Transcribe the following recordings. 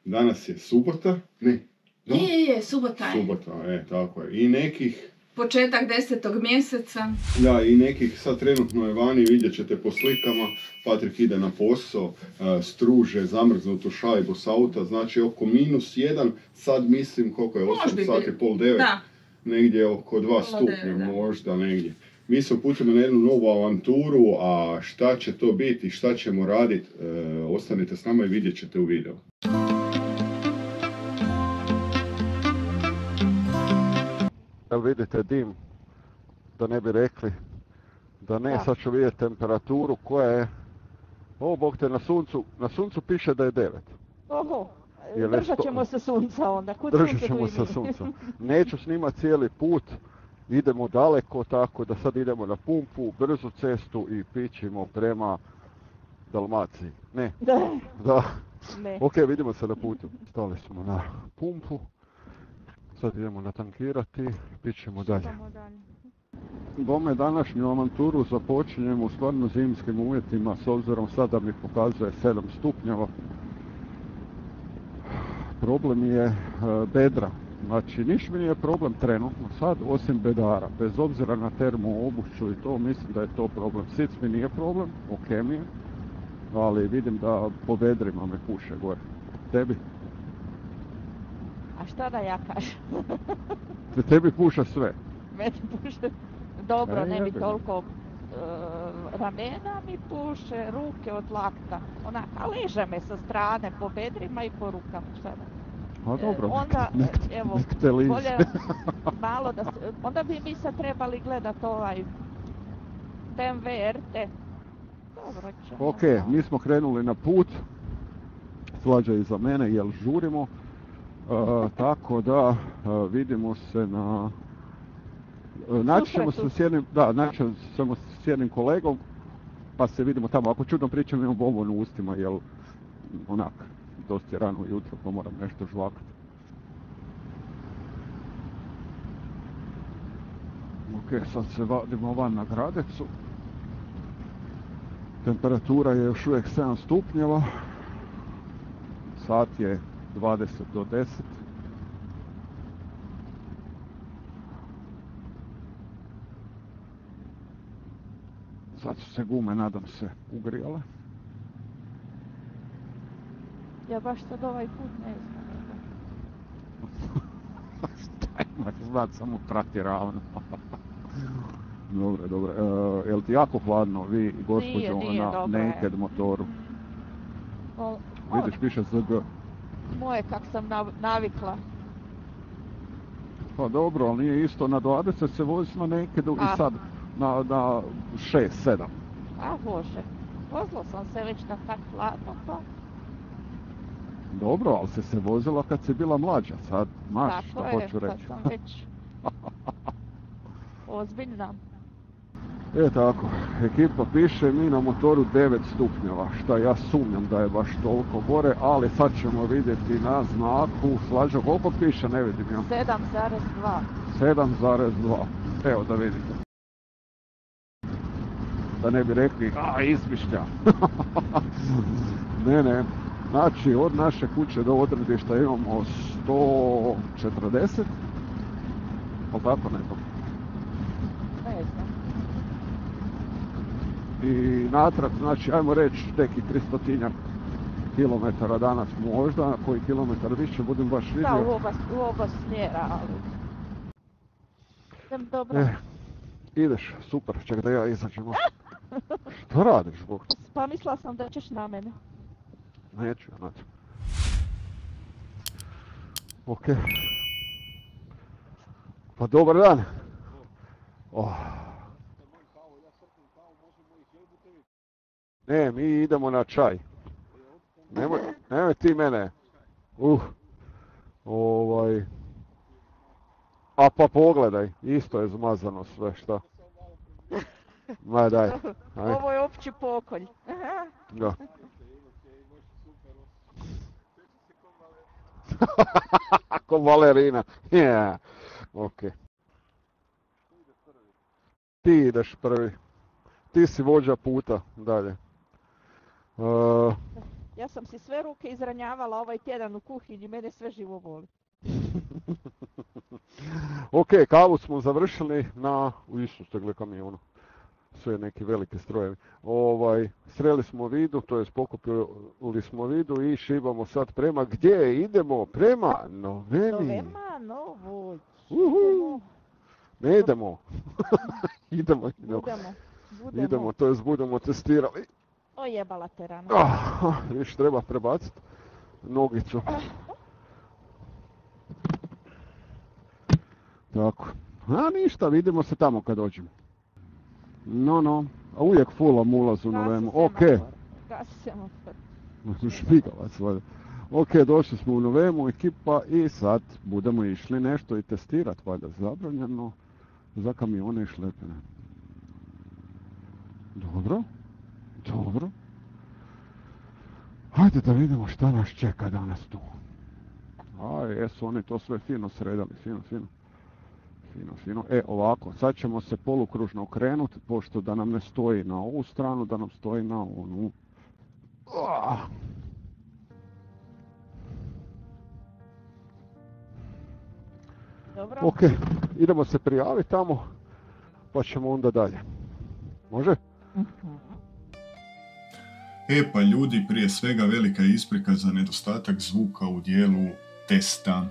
Danas je subota, ne? Da? Je, subota je. Subota, tako je. I nekih... Početak 10. mjeseca. Da, i nekih, sad trenutno je vani, vidjet ćete po slikama, Patrik ide na posao, struže zamrznutu šajbu s auta, znači oko -1, sad mislim koliko je, 8 sati, pol 9, da. Negdje oko 2 stupnja, možda negdje. Mi se uputimo na jednu novu avanturu, a šta će to biti, šta ćemo raditi, ostanite s nama i vidjet ćete u videu. Jel vidite dim, da ne bi rekli da ne, sad ću vidjeti temperaturu koja je, bog te, na suncu piše da je 9. Oho, držat ćemo se sunca onda, držat ćemo se sunca. Neću snimati cijeli put, idemo daleko, tako da sad idemo na pumpu, brzu cestu i pićemo prema Dalmaciji. Ne. Da. Ne. Ok, vidimo se na putu. Stali smo na pumpu. Sad idemo natankirati, pićemo dalje. Bome, današnju avanturu započinjemo u stvarno zimskim uvjetima, s obzirom sada mi pokazuje 7 stupnjeva. Problem je bedra. Znači, niš mi nije problem trenutno sad, osim bedara. Bez obzira na termo obuću i to, mislim da je to problem. Sic mi nije problem, ok mi je, ali vidim da po bedrima me puše gore. Tebi? A šta da ja kažem? Tebi puša sve. Meni puše, dobro, ne mi toliko, ramena mi puše, ruke od lakta, onak, a liže me sa strane po bedrima i po rukama, šta da. A dobro, onda, evo, nek te liže. Bolje malo da se, onda bi mi sad trebali gledat ovaj BMW RT. Dobro ćemo. Ok, mi smo krenuli na put, Slađa iza mene, jel žurimo. Tako da vidimo se na... Naći ćemo se s jednim kolegom, pa se vidimo tamo. Ako čudno pričam, imam bombon u ustima, jel onak, dosta je rano jutro, pa moram nešto žvakati. Ok, sad se vadimo van na Gradecu. Temperatura je još uvijek 7 stupnjeva. Sat je 20 do 10. Sad su se gume, nadam se, ugrijale. Ja baš sad ovaj put ne znam. Šta imaš znat, samo prati ravno. Dobro. Jel ti jako hladno, vi, gospođo, na naked motoru? Vidiš, piše ZG. Moje, kak sam navikla. Pa dobro, ali nije isto, na 20 se vozi na nakedu i sad na 6, 7. A Bože, vozila sam se već na tak hladno, pa... Dobro, ali se vozila kad si bila mlađa, sad znaš što hoću reći. Tako je, kad sam već ozbiljna. Tako, ekipa piše mi na motoru 9 stupnjeva, šta ja sumnjam da je baš toliko gore, ali sad ćemo vidjeti na znaku. Slađo, koliko piše, ne vidim ja. 7,2. 7,2, evo da vidite. Da ne bi rekli, izmišlja. Ne. Znači, od naše kuće do odredišta imamo 140, ali tako nekako. Ne znam. I natrag, znači, ajmo reći, neki 300 kilometara danas možda, koji kilometar više, budem baš vidio. Da, u oba smjera, ali... Dobro. Ideš, super, ček da ja izađem. Što radiš, Bog? Pa mislila sam da ćeš na mene. Neću, znači. Ok. Pa dobar dan. Ne, mi idemo na čaj. Nemoj ti mene. A pa pogledaj, isto je zmazano sve, šta? Ma daj. Ovo je opći pokolj. Da. Ko balerina. Ok. Ti ideš prvi. Ti si vođa puta dalje. Ja sam si sve ruke izranjavala ovaj tjedan u kuhinji, mene sve živo boli. Ok, kavu smo završili u istu stegle kamionu. Sve neki veliki strojevi. Sreli smo vidu, to jest pokupili smo vidu i šibamo sad prema gdje? Idemo prema Noveni. Novema, Novuć. Ne idemo. Idemo. Budemo. To jest budemo testirali. Ojebala te rana. Viš treba prebaciti nogicu. Tako. A ništa, vidimo se tamo kad dođemo. No. A uvijek fulam ulaz u Novemu. Ok. Gasi semafor. Špigavac, valjda. Ok, došli smo u Novemu, ekipa, i sad budemo išli nešto i testirati, valjda, zabranjeno za kamione i šlepene. Dobro. Hajde da vidimo šta nas čeka danas tu. Jesu oni to sve fino sredali, fino. Ovako, sad ćemo se polukružno okrenuti, pošto da nam ne stoji na ovu stranu, da nam stoji na onu. Dobro. Ok, idemo se prijaviti tamo, pa ćemo onda dalje. Može? Pa ljudi, prije svega velika isprika za nedostatak zvuka u dijelu testa.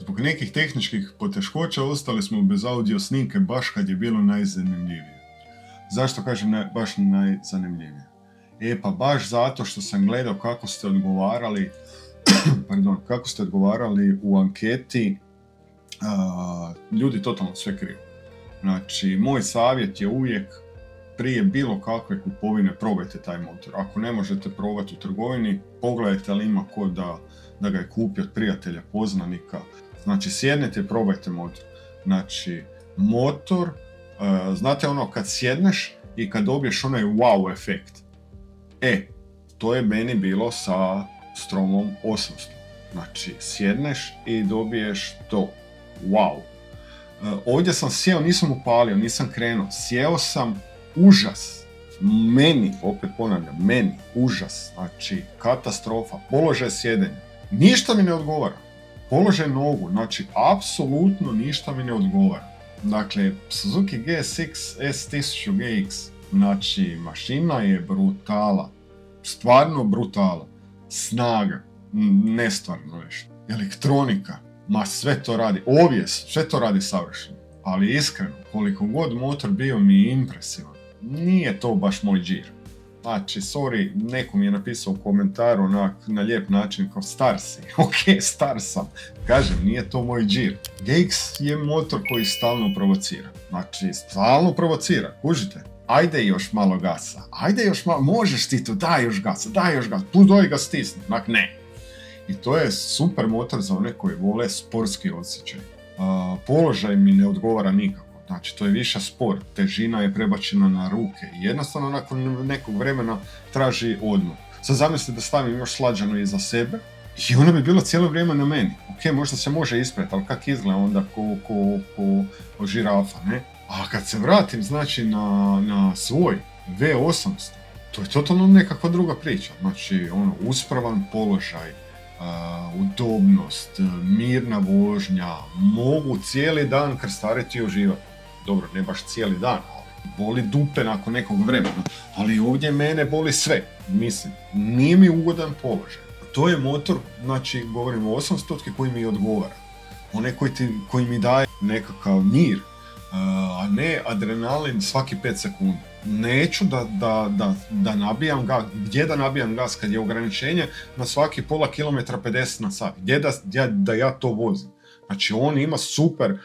Zbog nekih tehničkih poteškoća ostali smo bez audio snimke baš kad je bilo najzanimljivije. Zašto kažem baš najzanimljivije? Pa baš zato što sam gledao kako ste odgovarali u anketi. Ljudi totalno sve krivo. Znači, moj savjet je uvijek prije bilo kakve kupovine probajte taj motor. Ako ne možete probati u trgovini, pogledajte li ima ko da ga je kupi od prijatelja, poznanika. Znači, sjednete i probajte motor. Znači, motor, znate ono kad sjedneš i kad dobiješ onaj wow efekt. To je meni bilo sa Stromom 800. Znači, sjedneš i dobiješ to. Wow. Ovdje sam sjeo, nisam upalio, nisam krenuo. Sjeo sam, užas. Opet ponavljam, užas. Znači, katastrofa. Položaj sjedenja. Ništa mi ne odgovara. Položaj nogu, znači, apsolutno ništa mi ne odgovara. Dakle, Suzuki GSX S1000 GX. Znači, mašina je brutala. Stvarno brutala. Snaga. Nestvarno nešto. Elektronika. Sve to radi. Sve to radi savršeno. Ali iskreno, koliko god motor bio mi je impresivan. Nije to baš moj džir. Znači, sorry, neko mi je napisao u komentaru na lijep način kao star si. Ok, star sam. Kažem, nije to moj džir. GX je motor koji stalno provocira. Znači, stalno provocira. Kužite? Ajde još malo gasa. Možeš ti to, daj još gasa. Plus doj ga stisni. Ne. I to je super motor za one koji vole sportski osjećaj. Položaj mi ne odgovara nikako. Znači, to je više sport. Težina je prebačena na ruke. I jednostavno, nakon nekog vremena traži odmor. Sad zamislite da stavim još slađano iza sebe i ona bi bila cijelo vrijeme na meni. Ok, možda se može ispreti, ali kak izgleda onda ko žirafa, ne? A kad se vratim, znači, na svoj V800, to je totalno nekakva druga priča. Znači, uspravan položaj, udobnost, mirna vožnja, mogu cijeli dan krstariti i uživati. Dobro, ne baš cijeli dan, ali boli dupe nakon nekog vremena. Ali ovdje mene boli sve. Mislim, nije mi ugodan položaj. To je motor, znači govorimo o 800 koji mi odgovara. Onaj koji mi daje nekakav mir, a ne adrenalin svaki 5 sekundi. Neću da nabijam gas. Gdje da nabijam gas kad je ograničenje na svaki pola kilometra 50 na sat? Gdje da ja to vozim? Znači, on ima super,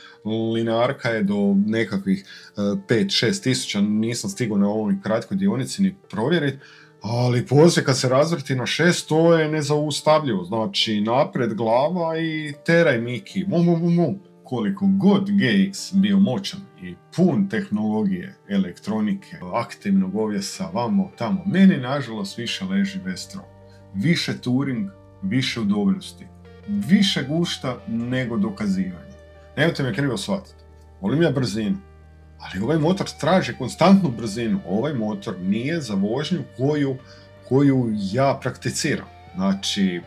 linearka je do nekakvih 5-6 tisuća, nisam stigao na ovoj kratkoj dionici ni provjeriti, ali poslije kad se razvrti na 6, to je nezaustavljivo. Znači, napred glava i teraj Miki, Koliko god GX bio moćan i pun tehnologije, elektronike, aktivnog ovjesa, vamo, tamo, meni nažalost više leži V-Strom. Više touring, više udobnosti, više gušta nego dokazivanje. Nemojte me krivo shvatiti, volim ja brzinu, ali ovaj motor traži konstantnu brzinu. Ovaj motor nije za vožnju koju ja prakticiram. Znači,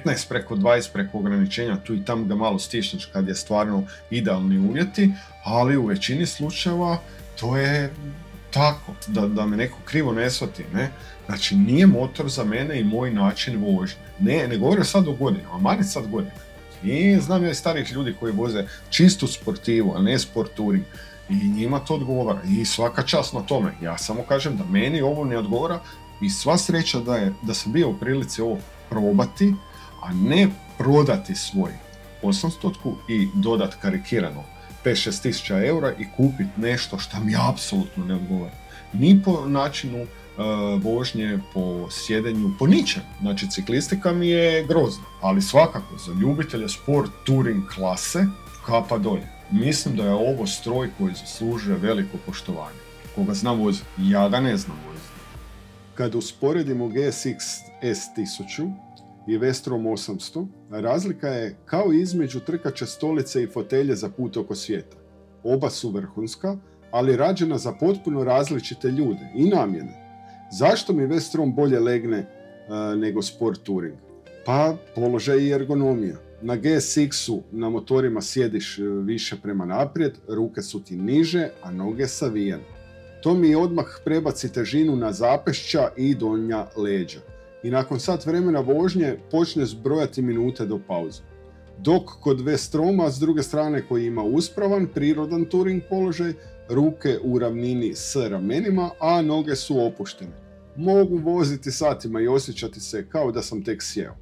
15 preko 20 preko ograničenja, tu i tam ga malo stisneš kad je stvarno idealni uvjeti, ali u većini slučajeva to je tako, da me neko krivo ne shvati, ne? Znači, nije motor za mene i moj način vožnje. Ne govorim sad o godinama, manje sad godina. I znam ja i starih ljudi koji voze čistu sportivu, a ne sport touring. I njima to odgovara. I svaka čast na tome. Ja samo kažem da meni ovo ne odgovara i sva sreća da sam bio u prilici ovo probati, a ne prodati svoj 800 i dodat karikirano 5-6 tisuća eura i kupiti nešto što mi apsolutno ne odgovara. Ni po načinu vožnje, po sjedenju, po ničem. Znači, ciklistika mi je grozna, ali svakako za ljubitelja sport touring klase kapa dolje. Mislim da je ovo stroj koji zaslužuje veliko poštovanje. Koga znam voziti, ja ga ne znam voziti. Kad usporedimo GSX S1000 i Vestrom 800, razlika je kao između trkače stolice i fotelje za put oko svijeta. Oba su vrhunska, ali rađena za potpuno različite ljude i namjene. Zašto mi Vestrom bolje legne nego Sport Touring? Pa položaj i ergonomija. Na GSX-u na motorima sjediš više prema naprijed, ruke su ti niže, a noge savijene. To mi odmah prebaci težinu na zapešća i donja leđa. I nakon sat vremena vožnje počne zbrojati minute do pauze. Dok kod Vestroma, s druge strane, koji ima uspravan, prirodan touring položaj, ruke u ravnini s ramenima, a noge su opuštene. Mogu voziti satima i osjećati se kao da sam tek sjeo.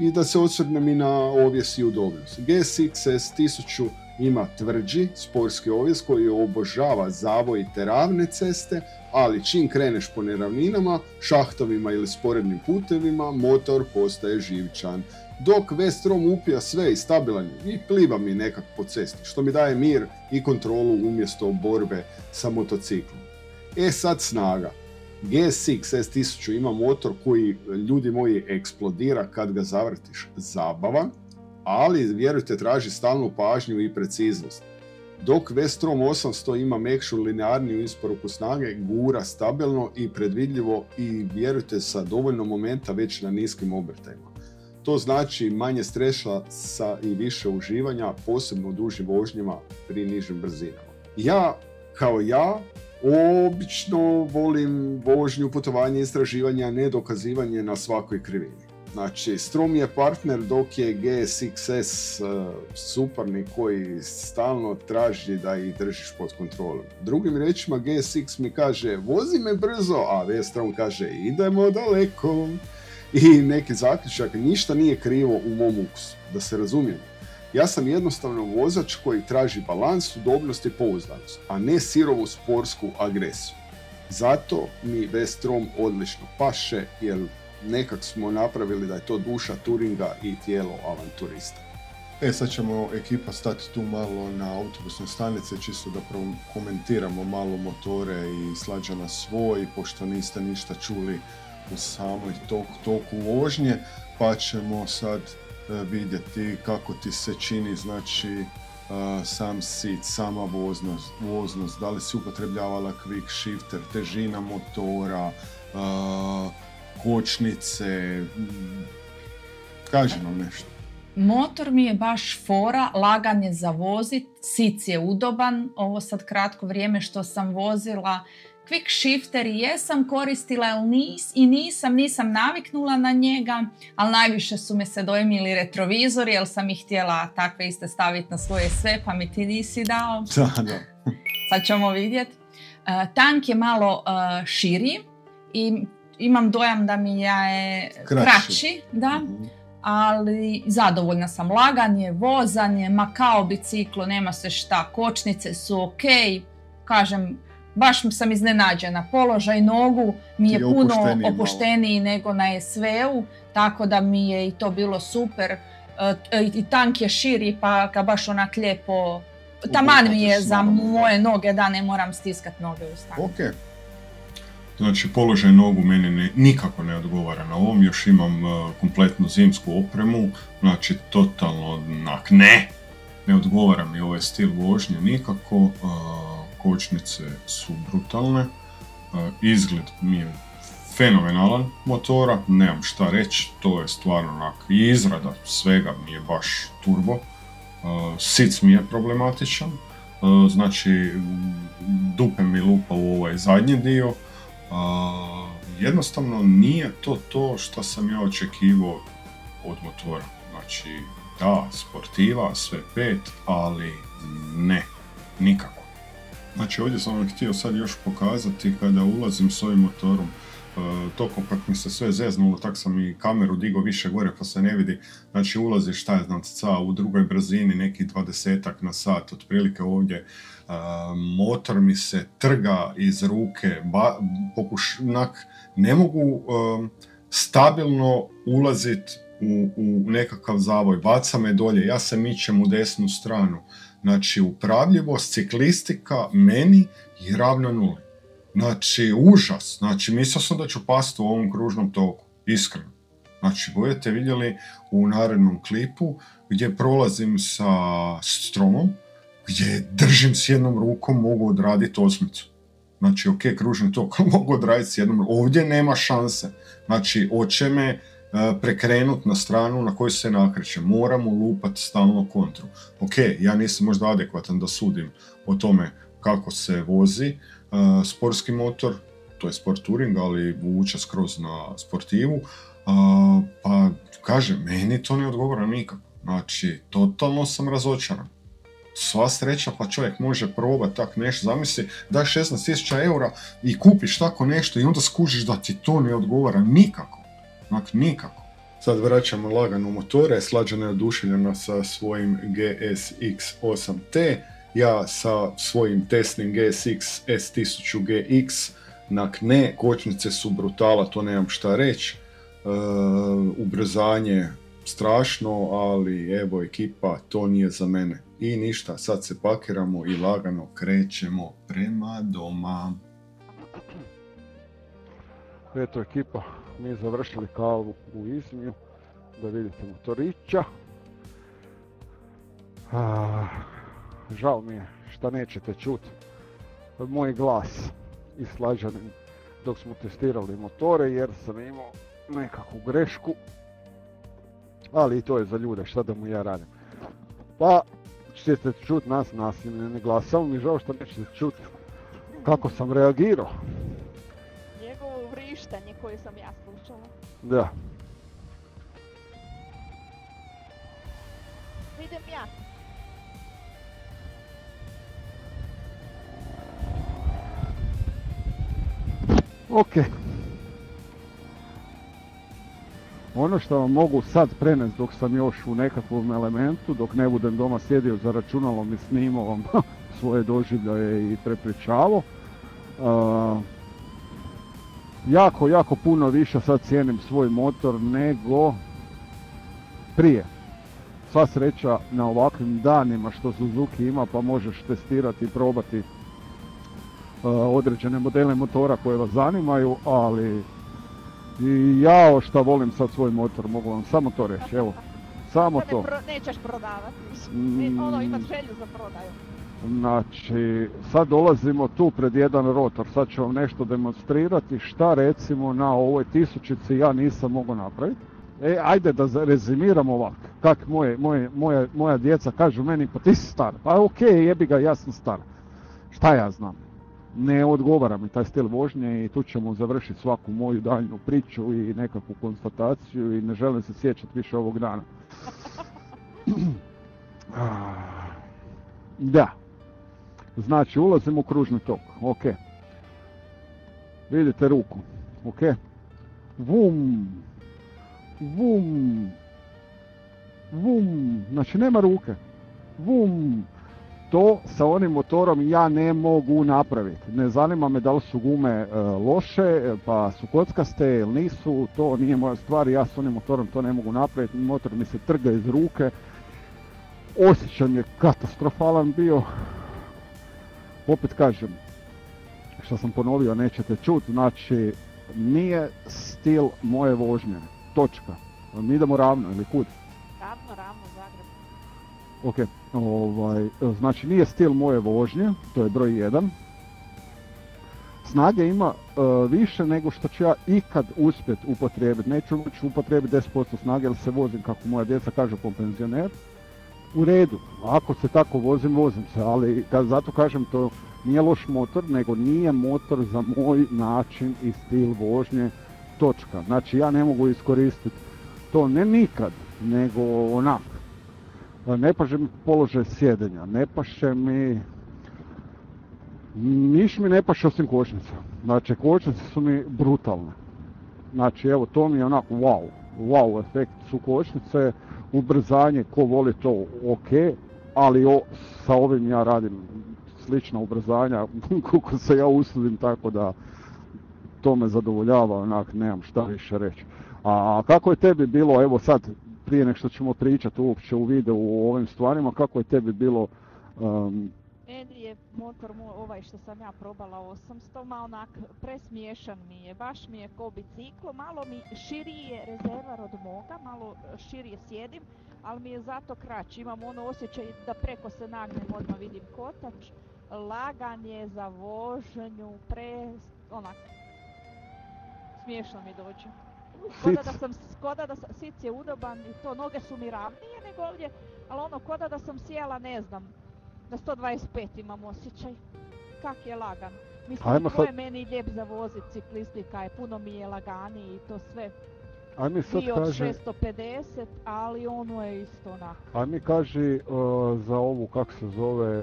I da se osvrnem i na ovjes i udobnost. GSX S1000 ima tvrđi sportski ovjes koji obožava zavojite ravne ceste, ali čim kreneš po neravninama, šahtovima ili sporednim putevima, motor postaje živčan. Dok Vestrom upija sve i stabilan i pliva mi nekak po cesti, što mi daje mir i kontrolu umjesto borbe sa motociklom. Sad snaga. GSX S1000 ima motor koji, ljudi moji, eksplodira kad ga zavrtiš. Zabavan, ali vjerujte, traži stalnu pažnju i preciznost. Dok Vestrom 800 ima mekšu linearniju isporuku snage, gura stabilno i predvidljivo i vjerujte sa dovoljno momenta već na niskim obrtajima. To znači manje stresa i više uživanja, posebno u dužim vožnjama pri nižim brzinama. Ja obično volim vožnju, putovanje, istraživanja, ne dokazivanje na svakoj krivini. Znači, Strom je partner dok je GSX-S suparnik koji stalno traži da ih držiš pod kontrolom. Drugim riječima, GSX mi kaže vozi me brzo, a Vestrom kaže idemo daleko. I neki zaključak, ništa nije krivo u mom ukusu, da se razumijemo. Ja sam jednostavno vozač koji traži balans, udobnost i pouzdanost, a ne sirovu sportsku agresiju. Zato mi Vestrom odlično paše, jer nekak smo napravili da je to duša touringa i tijelo avanturista. Sad ćemo ekipa stati tu malo na autobusne stanice, čisto da komentiramo malo motore i Slađana svoj, pošto niste ništa čuli u samoj toku vožnje, pa ćemo sad vidjeti kako ti se čini, znači, sam sit, sama voznost, da li si upotrebljavala quick shifter, težina motora, kočnice, kaži nam nešto. Motor mi je baš fora, lagan je za vozit, sic je udoban, ovo sad kratko vrijeme što sam vozila. Quick shifter jesam koristila nisam naviknula na njega, ali najviše su me se dojmili retrovizori, jer sam ih htjela takve iste staviti na svoje sve, pa mi ti nisi dao. Da. Sad ćemo vidjeti. Tank je malo širi i imam dojam da mi je kraći, da. Ali zadovoljna sam. Lagan je, vozanje, ma kao biciklo, nema se šta, kočnice su ok, kažem, baš sam iznenađena. Položaj nogu mi je puno opušteniji nego na SV-u, tako da mi je i to bilo super. I tank je širi, pa ga baš onak lijepo, taman mi je za moje noge, da ne moram stiskat noge u stan. Ok. Znači, položaj nogu meni nikako ne odgovara na ovom, još imam kompletnu zimsku opremu, znači totalno ne odgovara mi ovaj stil vožnje nikako, kočnice su brutalne, izgled mi je fenomenalan motora, nemam šta reći, to je stvarno onak, i izrada svega mi je baš turbo. Sic mi je problematičan, znači dupe mi lupa u ovaj zadnji dio. Jednostavno nije to što sam ja očekivao od motora. Znači, da, sportiva, sve 5, ali ne, nikako. Znači, ovdje sam vam htio sad još pokazati kada ulazim s ovim motorom. Toliko pak mi se sve zeznulo, tak sam i kameru digao više gore pa se ne vidi. Znači, ulaziš, šta je znam, u drugoj brzini, neki 20 na sat, otprilike ovdje. Motor mi se trga iz ruke, ne mogu stabilno ulaziti u nekakav zavoj, baca me dolje, ja se mičem u desnu stranu. Znači, upravljivost, ciklistika meni je ravna nuli. Znači, užas. Znači, mislio sam da ću pasti u ovom kružnom toku, iskreno. Znači, budete vidjeli u narednom klipu gdje prolazim sa stromom, gdje držim s jednom rukom, mogu odraditi osmicu. Znači, ok, kružni tok, mogu odraditi s jednom rukom. Ovdje nema šanse. Znači, hoće me prekrenuti na stranu na koju se nakreće. Moramo lupati stalno kontru. Ok, ja nisam možda adekvatan da sudim o tome kako se vozi sportski motor, to je sport touring, ali vuče skroz na sportivu. Pa, kažem, meni to ne odgovara nikako. Znači, totalno sam razočaran. Sva sreća, pa čovjek može probati tak nešto, zamisli, daj 16.000 eura i kupiš tako nešto i onda skužiš da ti to ne odgovara nikako. Znači, nikako. Sad vraćamo lagano motore, Slađana je oduševljena sa svojim GSX 8T, ja sa svojim testnim GSX S1000 GX, ne, kočnice su brutala, to nemam šta reći, ubrzanje strašno, ali evo ekipa, to nije za mene. I ništa, sad se pakiramo i lagano krećemo prema doma. Eto ekipa, mi završili kavu u Izmiju, da vidite motorića. Žao mi je šta nećete čuti moj glas i Slađanin dok smo testirali motore, jer sam imao nekakvu grešku, ali i to je za ljude, šta da mu ja radim. Pa ćete čuti nas ne glas, samo mi žao što nećete čuti kako sam reagirao. Njegovo vrištanje koje sam ja slušala. Da. Idem ja. Ok. Ono što vam mogu sad prenesti dok sam još u nekakvom elementu, dok ne budem doma sjedio za računalom i snimao vam svoje doživljaje i prepričavao. Jako puno više sad cijenim svoj motor nego prije. Sva sreća na ovakvim danima što Suzuki ima, pa možeš testirati i probati određene modele motora koje vas zanimaju, ali i ja šta volim sad svoj motor, mogu vam samo to reći, evo, samo to. Nećeš prodavati, imat želju za prodaju. Znači, sad dolazimo tu pred jedan rotor, sad ću vam nešto demonstrirati šta recimo na ovoj 1000 ja nisam mogao napraviti. Ajde da rezimiram ovako, kak moja djeca kažu meni, pa ti si star, pa ok, jebi ga, ja sam star, šta ja znam. Ne odgovara mi taj stil vožnje i tu ćemo završiti svaku moju daljnju priču i nekakvu konstataciju i ne želim se sjećati više ovog dana. Da. Znači, ulazimo u kružni tok, ok. Vidite ruku, ok. Vum. Vum. Vum. Znači, nema ruke. Vum. To sa onim motorom ja ne mogu napraviti. Ne zanima me da li su gume loše, pa su kockaste ili nisu, to nije moja stvar, ja s onim motorom to ne mogu napraviti, motor mi se trga iz ruke, osjećaj je katastrofalan bio. Opet kažem, što sam ponovio, nećete čuti, znači nije stil moje vožnje, točka. Mi idemo ravno ili kud? Ravno, Zagreb. Ok, znači nije stil moje vožnje, to je broj 1. Snage ima više nego što ću ja ikad uspjeti upotrijebiti. Neću upotrijebiti 10% snage jer se vozim, kako moja djeca kažu, po penzioner. U redu, ako se tako vozim se, ali zato kažem, to nije loš motor, nego nije motor za moj način i stil vožnje, točka. Znači ja ne mogu iskoristiti to ne nikad, nego onak. Ne paše mi položaj sjedenja, ne paše mi... Niš mi ne paše osim kočnica. Znači kočnice su mi brutalne. Znači evo to mi je onako wow efekt su kočnice, ubrzanje, ko voli to ok, ali sa ovim ja radim slična ubrzanja koliko se ja usudim, tako da to me zadovoljava, onak nemam šta više reći. A kako je tebi bilo, evo sad, prije nek što ćemo pričati uopće u videu o ovim stvarima, kako je tebi bilo? Meni je motor ovaj što sam ja probala 800, ma onak presmiješan mi je, baš mi je ko biciklo, malo mi širi je rezervar od moga, malo širije sjedim, ali mi je zato kraći, imam ono osjećaj da preko se nagnem, odmah vidim kotač, lagan je za vožnju, onak, smiješno mi dođe. Koda da sam, sic je udoban i to, noge su mi ravnije nego ovdje, ali ono, koda da sam sjela, ne znam, na 125 imam osjećaj. Kak je lagan. Mislim, to je meni lijep za vozit, ciklistika je, puno mi je laganiji i to sve. I od 650, ali ono je isto onako. A mi kaži za ovu, kako se zove,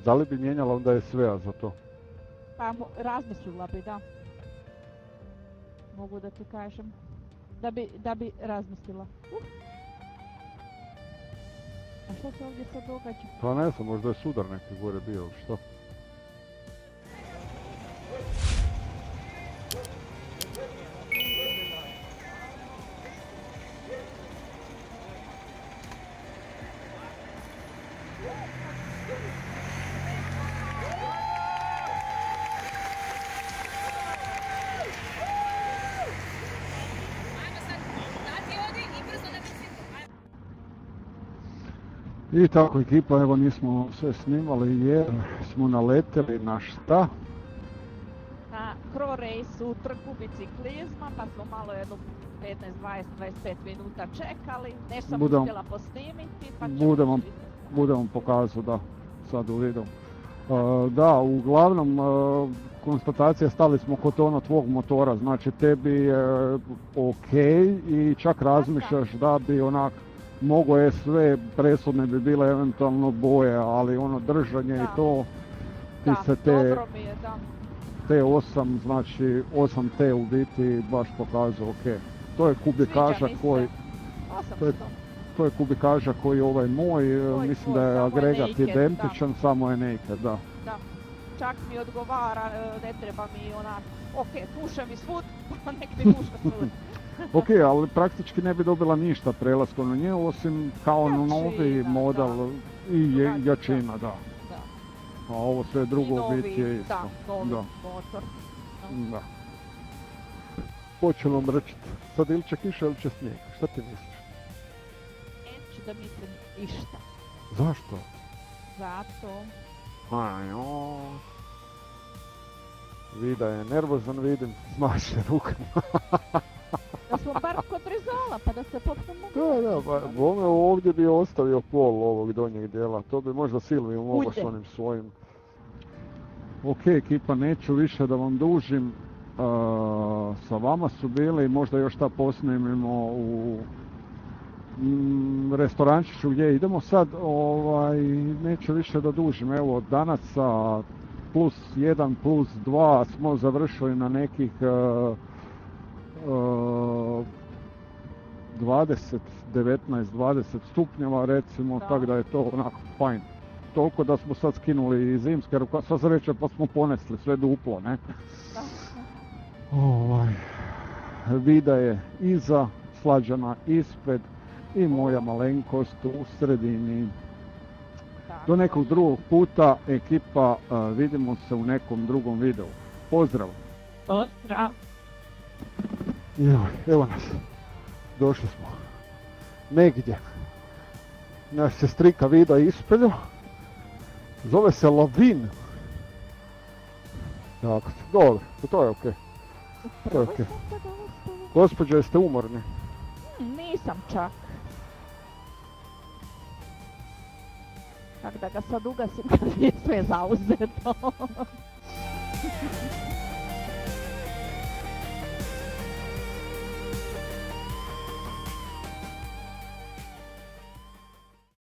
da li bi mijenjala onda SV-a za to? Pa razmislila bi, da. Mogu da ti kažem. Da bi razmislila. A što se ovdje sad događa? Pa ne znam, možda je sudar neki gore bio, što? I tako ekipa, evo nismo sve snimali jer smo naleteli na šta? Na Cro Race, trku biciklizma, pa smo malo jedno 15, 20, 25 minuta čekali, nešto sam uspjela posnimiti, pa ćemo budem pokazao, da, sad u videu. Da, uglavnom konstatacija, stali smo kod ono tvog motora, znači tebi je ok i čak razmišljaš da bi onak mogo je sve, presudne bi bile eventualno boje, ali ono držanje i to, ti se T8, znači 8T u biti baš pokazao ok. To je kubikaža koji... To je kubikaža koji ovaj moj, mislim da je agregat identičan, samo je naked, da. Da, čak mi odgovara, ne treba mi onak, ok, puše mi svud, pa nek mi puša svud. Ok, ali praktički ne bi dobila ništa prelaskom na nje, osim kao novi model i jačina, da. A ovo sve drugo biti je isto. Novi motor. Da. Počelo mrčiti. Sad ili će kiša ili će snijeg, šta ti misliš? Neću da mislim išta. Zašto? Zato. Ajo. Vida je nervozan, vidim, smaše rukama. Da smo bar kod Rizola, pa da se popnemo. Da, pa bome ovdje bi ostavio pol ovog donjeg dijela, to bi možda Silviju mogao s onim svojim. Ok, ekipa, neću više da vam dužim, sa vama su bili, možda još šta posnimimo u restorančiću gdje idemo sad, neću više da dužim, evo danas sa +1, +2 smo završili na nekih 19-20 stupnjeva recimo, tako da je to onako fajn. Toliko da smo sad skinuli i zimske rukavice, sva sreća pa smo ponesli sve duplo, ne? Vida je iza, Slađana ispred i moja malenkost u sredini. Do nekog drugog puta, ekipa, vidimo se u nekom drugom videu. Pozdrav! Pozdrav! Evo nas, došli smo negdje. Naš sestrika Vida ispred, zove se Lavin. Tako, dobro, to je okej. To je okej. Gospođo, jeste umorni? Nisam čak. Tako da ga sad ugasim kad je sve zauzeto.